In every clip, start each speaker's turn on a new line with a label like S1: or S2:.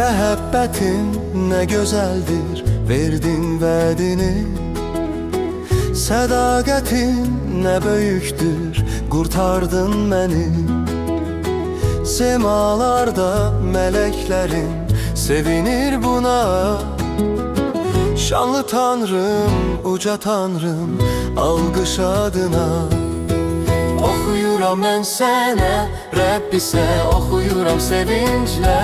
S1: Məhəbbətin nə gözəldir, verdin vədini. Sədaqətin nə böyükdür, qurtardın məni. Semalarda mələklərin sevinir buna. Şanlı Tanrım, uca Tanrım, alqış adına. Oxuyuram mən sənə, Rəbbisə oxuyuram sevinclə.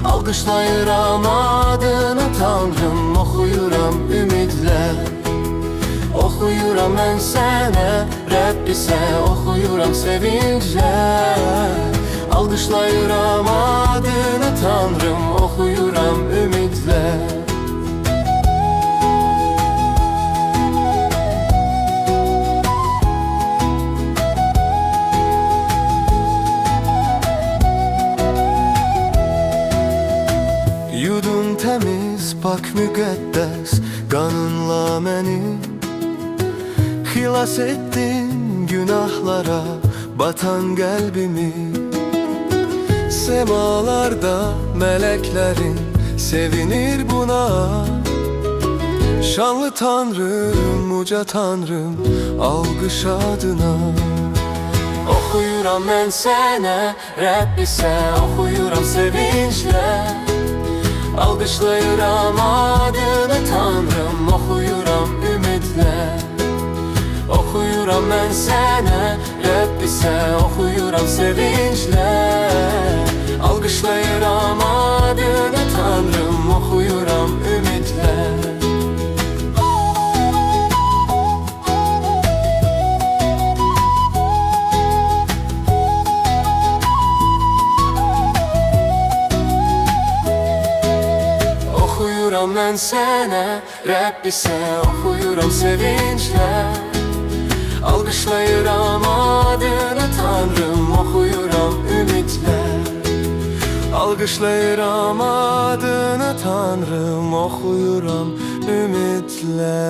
S1: Alqışlayıram adını Tanrım, oxuyuram ümidlə. Oxuyuram mən sənə, Rəbbisə oxuyuram sevinclə. Alqışlayıram adını Tanrım, oxuyuram ümidlə. Yudun təmiz, pak müqəddəs qanınla məni. Xilas etdin günahlara batan qəlbimi. Semalarda mələklərin sevinir buna. Şanlı Tanrım, uca Tanrım, alqış adına. Oxuyuram mən sənə, Rəbbisə oxuyuram sevinclə. Alqışlayıram adını Tanrım, oxuyuram ümidlə. Oxuyuram mən sənə, Rəbbisə oxuyuram sevinclə. Alqışlayıram adını Tanrım, oxuyuram ümidlə. Oxuyuram mən sənə, Rəbbisə oxuyuram sevinclə. Alqışlayıram adını Tanrım, oxuyuram ümidlə. Alqışlayıram adını Tanrım, oxuyuram ümidlə.